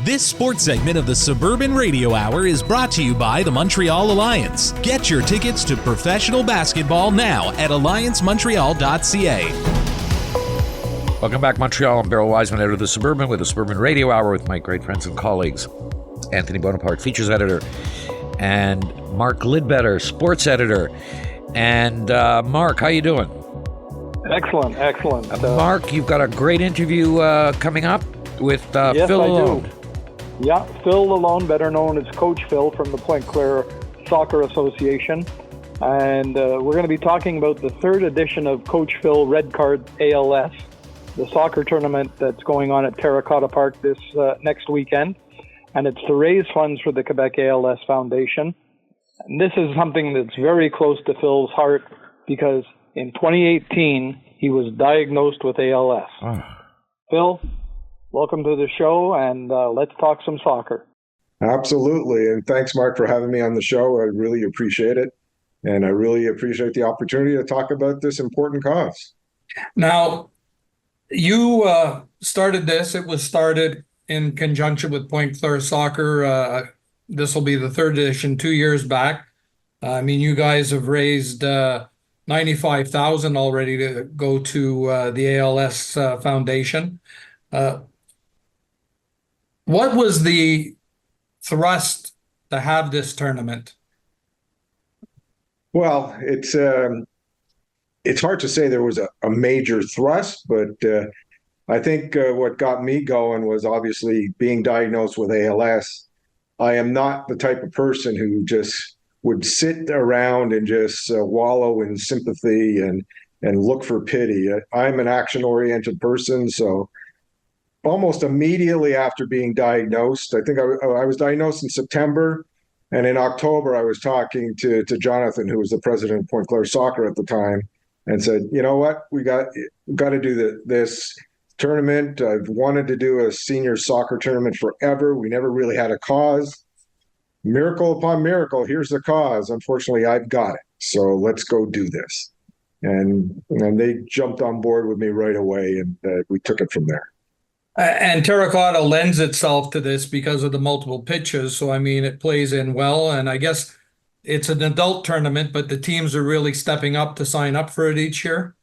This sports segment of the Suburban Radio Hour is brought to you by the Montreal Alliance. Get your tickets to professional basketball now at alliancemontreal.ca. Welcome back, Montreal. I'm Beryl Wiseman, editor of the Suburban, with the Suburban Radio Hour with my great friends and colleagues, Anthony Bonaparte, features editor, and Mark Lidbetter, sports editor. And Mark, how you doing? Excellent. Mark, you've got a great interview coming up with yes, Phil I Lalonde. do. Yeah, Phil Lalonde, better known as Coach Phil from the Pointe Claire Soccer Association. And we're going to be talking about the third edition of Coach Phil Red Card ALS, the soccer tournament that's going on at Terracotta Park this next weekend. And it's to raise funds for the Quebec ALS Foundation. And this is something that's very close to Phil's heart because in 2018, he was diagnosed with ALS. Oh. Phil, welcome to the show, and let's talk some soccer. Absolutely. And thanks, Mark, for having me on the show. I really appreciate it. And I really appreciate the opportunity to talk about this important cause. Now, you started this. It was started in conjunction with Pointe Claire Soccer. This will be the third edition 2 years back. I mean, you guys have raised $95,000 already to go to the ALS Foundation. What was the thrust to have this tournament? Well, it's hard to say there was a major thrust, but I think what got me going was obviously being diagnosed with ALS. I am not the type of person who just would sit around and just wallow in sympathy and look for pity. I'm an action-oriented person, so almost immediately after being diagnosed, I think I was diagnosed in September, and in October I was talking to Jonathan, who was the president of Pointe Claire Soccer at the time, and said, you know what, we got to do this tournament. I've wanted to do a senior soccer tournament forever. We never really had a cause. Miracle upon miracle, here's the cause. Unfortunately, I've got it. So let's go do this. And they jumped on board with me right away, and we took it from there. And Terracotta lends itself to this because of the multiple pitches. So, I mean, it plays in well. And I guess it's an adult tournament, but the teams are really stepping up to sign up for it each year.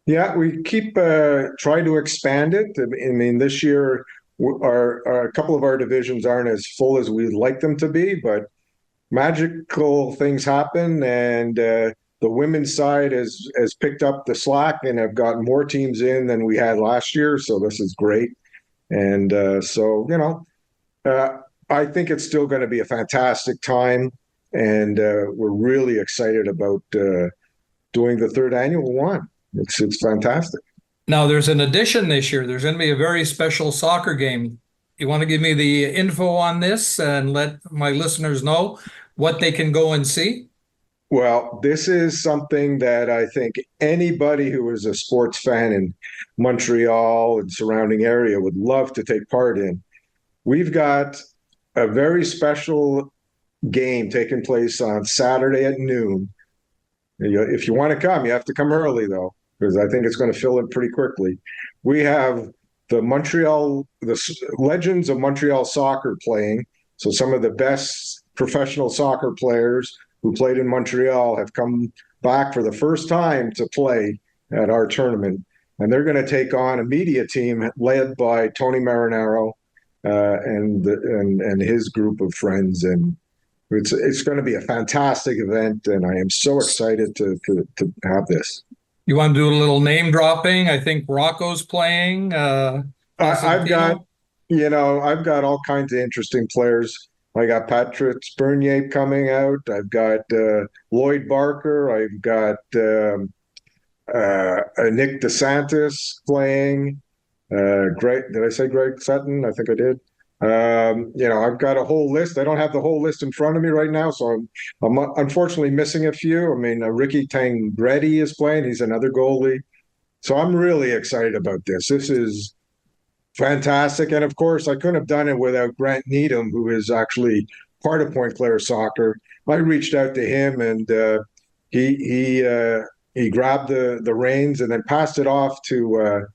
Yeah, we keep trying to expand it. I mean, this year, a couple of our divisions aren't as full as we'd like them to be, but magical things happen. And the women's side has picked up the slack and have gotten more teams in than we had last year. So this is great. And I think it's still going to be a fantastic time. And we're really excited about doing the third annual one. It's fantastic. Now, there's an addition this year. There's going to be a very special soccer game. You want to give me the info on this and let my listeners know what they can go and see? Well, this is something that I think anybody who is a sports fan in Montreal and surrounding area would love to take part in. We've got a very special game taking place on Saturday at noon. If you want to come, you have to come early, though, because I think it's going to fill in pretty quickly. We have the legends of Montreal soccer playing. So some of the best professional soccer players who played in Montreal have come back for the first time to play at our tournament. And they're going to take on a media team led by Tony Marinaro and his group of friends. And it's going to be a fantastic event, and I am so excited to have this. You want to do a little name dropping? I think Rocco's playing. I've got all kinds of interesting players. I got Patrick Bernier coming out. I've got Lloyd Barker. I've got Nick DeSantis playing. Did I say Greg Sutton? I think I did. I've got a whole list. I don't have the whole list in front of me right now, so I'm unfortunately missing a few. I mean, Ricky Tangretti is playing. He's another goalie. So I'm really excited about this. This is fantastic. And of course, I couldn't have done it without Grant Needham, who is actually part of Pointe Claire Soccer. I reached out to him, and he grabbed the reins and then passed it off to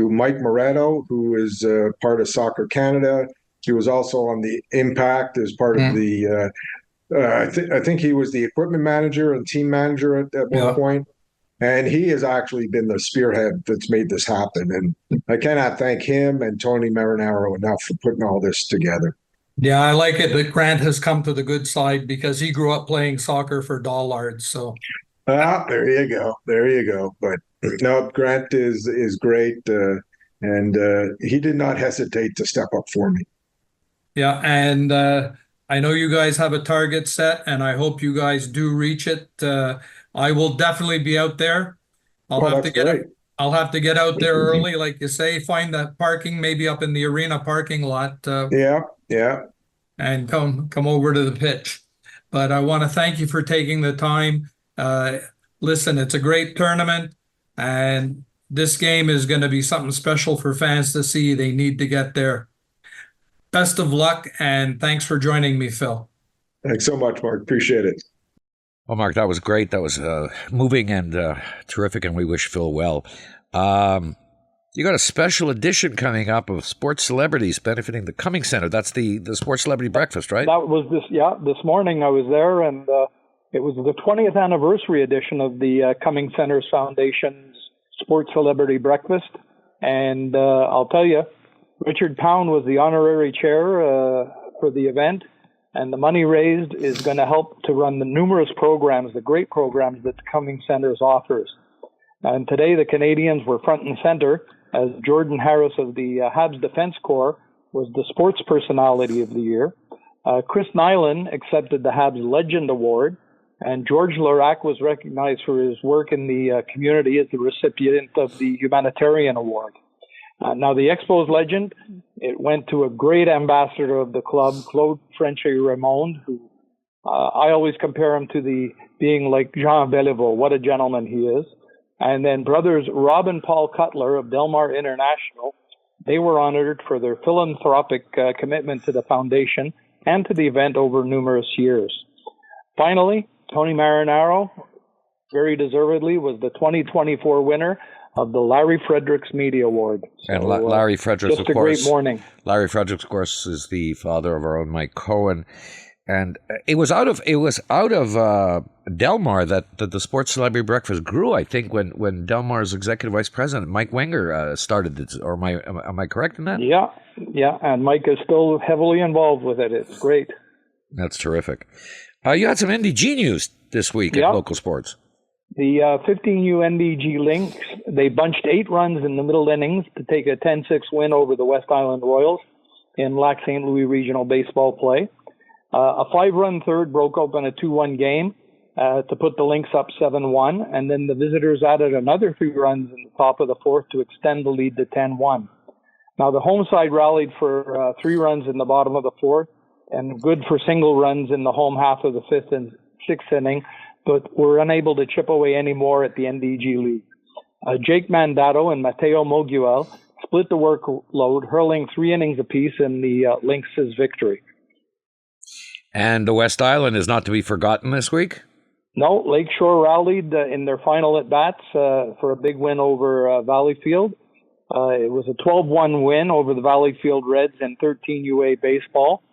Mike Moretto, who is part of Soccer Canada. He was also on the Impact as part of the. I think he was the equipment manager and team manager at one point. And he has actually been the spearhead that's made this happen. And I cannot thank him and Tony Marinaro enough for putting all this together. Yeah, I like it that Grant has come to the good side because he grew up playing soccer for Dollards. So, there you go. There you go. But no, Grant is great. And he did not hesitate to step up for me. yeah. And I know you guys have a target set, and I hope you guys do reach it. I will definitely be out there. I'll have to get out there early, like you say, find that parking, maybe up in the arena parking lot. Yeah. And come over to the pitch. But I want to thank you for taking the time. Listen, it's a great tournament, and this game is going to be something special for fans to see. They need to get there. Best of luck, and thanks for joining me, Phil. Thanks so much, Mark. Appreciate it. Well, Mark, that was great. That was moving and terrific, and we wish Phil well. You got a special edition coming up of sports celebrities benefiting the Cumming Center. That's the Sports Celebrity Breakfast, right? That was this morning I was there, and it was the 20th anniversary edition of the Cumming Center Foundation's Sports Celebrity Breakfast. And I'll tell you, Richard Pound was the honorary chair for the event. And the money raised is going to help to run the numerous programs, the great programs that the Cumming Centers offers. And today the Canadians were front and center as Jordan Harris of the Habs Defense Corps was the Sports Personality of the Year. Chris Nyland accepted the Habs Legend Award, and George Larac was recognized for his work in the community as the recipient of the Humanitarian Award. Now, the Expos legend, it went to a great ambassador of the club, Claude Frenchy-Raymond, who I always compare him to being like Jean Beliveau. What a gentleman he is. And then brothers Rob and Paul Cutler of Delmar International, they were honored for their philanthropic commitment to the foundation and to the event over numerous years. Finally, Tony Marinaro, very deservedly, was the 2024 winner of the Larry Fredericks Media Award. So, and Larry Fredericks, just of a course. Great morning. Larry Fredericks, of course, is the father of our own Mike Cohen. And it was out of Delmar that the Sports Celebrity Breakfast grew. I think when Delmar's executive vice president Mike Wenger started it. Or am I correct in that? Yeah, and Mike is still heavily involved with it. It's great. That's terrific. You had some NDG news this week at local sports. The 15U NDG Lynx, they bunched 8 runs in the middle innings to take a 10-6 win over the West Island Royals in Lac St. Louis Regional Baseball play. A 5-run third broke open a 2-1 game to put the Lynx up 7-1, and then the visitors added another 3 runs in the top of the 4th to extend the lead to 10-1. Now, the home side rallied for 3 runs in the bottom of the 4th and good for single runs in the home half of the 5th and 6th inning, but were unable to chip away any more at the NDG lead. Jake Mandato and Mateo Moguel split the workload, hurling 3 innings apiece in the Lynx's victory. And the West Island is not to be forgotten this week? No, Lakeshore rallied in their final at-bats for a big win over Valleyfield. It was a 12-1 win over the Valleyfield Reds in 13 UA baseball.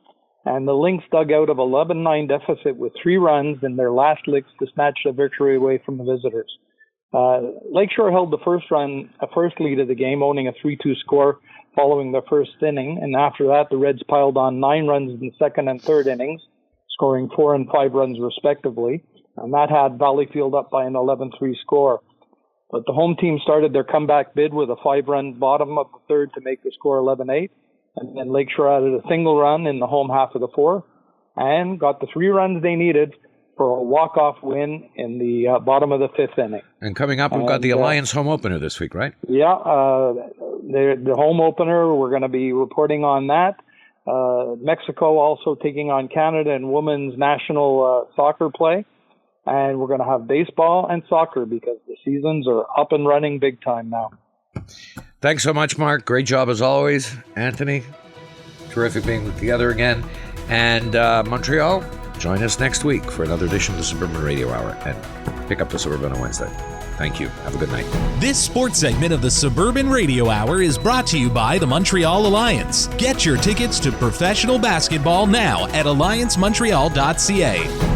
And the Lynx dug out of 11-9 deficit with 3 runs in their last licks to snatch the victory away from the visitors. Lakeshore held the first lead of the game, owning a 3-2 score following the first inning. And after that, the Reds piled on 9 runs in the second and third innings, scoring 4 and 5 runs respectively. And that had Valleyfield up by an 11-3 score. But the home team started their comeback bid with a 5-run bottom of the third to make the score 11-8. And then Lakeshore added a single run in the home half of the 4th and got the 3 runs they needed for a walk-off win in the bottom of the 5th inning. And coming up, we've got the Alliance home opener this week, right? Yeah, the home opener, we're going to be reporting on that. Mexico also taking on Canada in women's national soccer play. And we're going to have baseball and soccer because the seasons are up and running big time now. Thanks so much, Mark. Great job as always. Anthony, terrific being together again. And Montreal, join us next week for another edition of the Suburban Radio Hour and pick up the Suburban on Wednesday. Thank you. Have a good night. This sports segment of the Suburban Radio Hour is brought to you by the Montreal Alliance. Get your tickets to professional basketball now at alliancemontreal.ca.